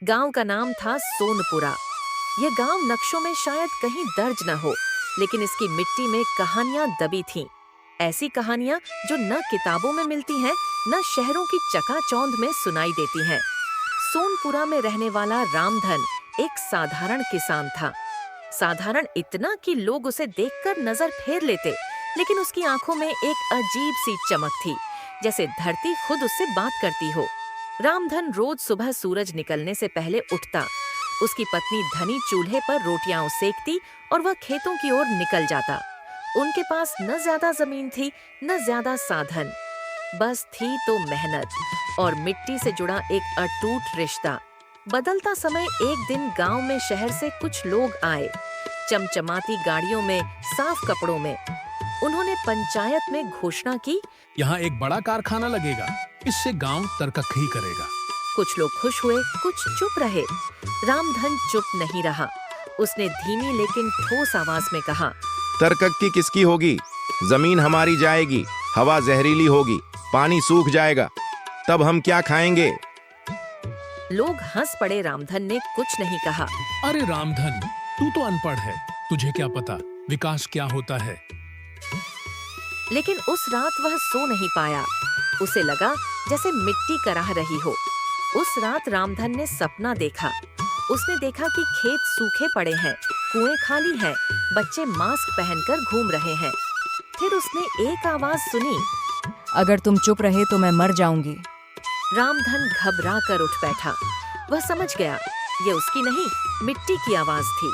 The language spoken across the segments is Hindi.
गांव का नाम था सोनपुरा। यह गांव नक्शों में शायद कहीं दर्ज न हो, लेकिन इसकी मिट्टी में कहानियां दबी थीं। ऐसी कहानियां जो न किताबों में मिलती हैं, न शहरों की चकाचौंध में सुनाई देती हैं। सोनपुरा में रहने वाला रामधन एक साधारण किसान था। साधारण इतना कि लोग उसे देखकर नजर फेर लेते, लेकिन उसकी आंखों में एक अजीब सी चमक थी, जैसे धरती खुद उससे बात करती हो। रामधन रोज सुबह सूरज निकलने से पहले उठता। उसकी पत्नी धनी चूल्हे पर रोटियां सेकती और वह खेतों की ओर निकल जाता। उनके पास न ज्यादा जमीन थी, न ज्यादा साधन, बस थी तो मेहनत और मिट्टी से जुड़ा एक अटूट रिश्ता। बदलता समय एक दिन गांव में शहर से कुछ लोग आए, चमचमाती गाड़ियों में, साफ कपड़ों में। उन्होंने पंचायत में घोषणा की, यहाँ एक बड़ा कारखाना लगेगा, इससे गांव तरक्की करेगा। कुछ लोग खुश हुए, कुछ चुप रहे। रामधन चुप नहीं रहा। उसने धीमी लेकिन ठोस आवाज में कहा, तरक्की किसकी होगी? जमीन हमारी जाएगी, हवा जहरीली होगी, पानी सूख जाएगा, तब हम क्या खाएंगे? लोग हंस पड़े। रामधन ने कुछ नहीं कहा। अरे रामधन, तू तो अनपढ़ है, तुझे क्या पता विकास क्या होता है। लेकिन उस रात वह सो नहीं पाया। उसे लगा जैसे मिट्टी कराह रही हो। उस रात रामधन ने सपना देखा। उसने देखा कि खेत सूखे पड़े हैं, कुएं खाली हैं, बच्चे मास्क पहनकर घूम रहे हैं। फिर उसने एक आवाज सुनी, अगर तुम चुप रहे तो मैं मर जाऊंगी। रामधन घबरा कर उठ बैठा। वह समझ गया, ये उसकी नहीं, मिट्टी की आवाज थी।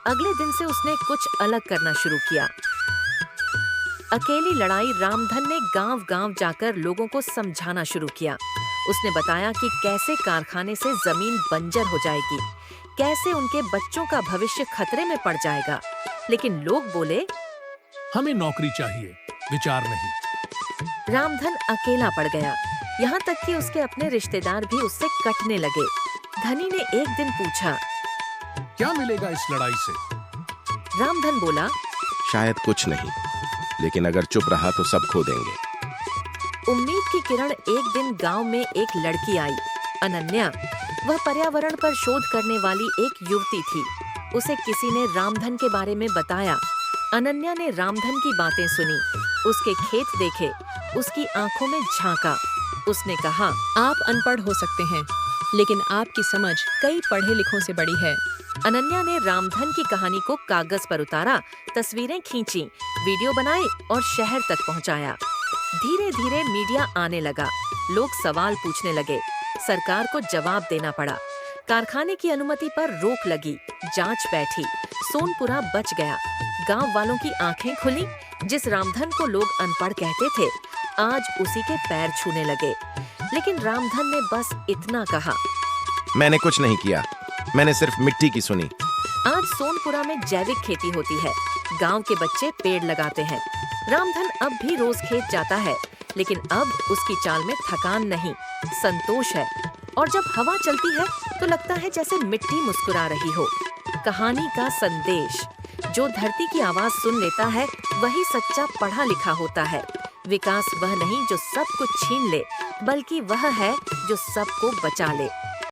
अगले दिन से उसने कुछ अलग करना शुरू किया। अकेली लड़ाई। रामधन ने गांव-गांव जाकर लोगों को समझाना शुरू किया। उसने बताया कि कैसे कारखाने से जमीन बंजर हो जाएगी, कैसे उनके बच्चों का भविष्य खतरे में पड़ जाएगा। लेकिन लोग बोले, हमें नौकरी चाहिए, विचार नहीं। रामधन अकेला पड़ गया। यहाँ तक कि उसके अपने रिश्तेदार भी उससे कटने लगे। धनी ने एक दिन पूछा, क्या मिलेगा इस लड़ाई से? रामधन बोला, शायद कुछ नहीं, लेकिन अगर चुप रहा तो सब खो देंगे। उम्मीद की किरण। एक दिन गांव में एक लड़की आई, अनन्या। वह पर्यावरण पर शोध करने वाली एक युवती थी। उसे किसी ने रामधन के बारे में बताया। अनन्या ने रामधन की बातें सुनी, उसके खेत देखे, उसकी आंखों में झांका। उसने कहा, आप अनपढ़ हो सकते हैं, लेकिन आपकी समझ कई पढ़े लिखों से बड़ी है। अनन्या ने रामधन की कहानी को कागज पर उतारा, तस्वीरें खींची, वीडियो बनाए और शहर तक पहुंचाया। धीरे धीरे मीडिया आने लगा। लोग सवाल पूछने लगे। सरकार को जवाब देना पड़ा। कारखाने की अनुमति पर रोक लगी, जांच बैठी। सोनपुरा बच गया। गांव वालों की आंखें खुली। जिस रामधन को लोग अनपढ़ कहते थे, आज उसी के पैर छूने लगे। लेकिन रामधन ने बस इतना कहा, मैंने कुछ नहीं किया, मैंने सिर्फ मिट्टी की सुनी। आज सोनपुरा में जैविक खेती होती है। गांव के बच्चे पेड़ लगाते हैं। रामधन अब भी रोज खेत जाता है, लेकिन अब उसकी चाल में थकान नहीं, संतोष है। और जब हवा चलती है तो लगता है जैसे मिट्टी मुस्कुरा रही हो। कहानी का संदेश, जो धरती की आवाज सुन लेता है वही सच्चा पढ़ा लिखा होता है। विकास वह नहीं जो सब कुछ छीन ले, बल्कि वह है जो सबको बचा ले।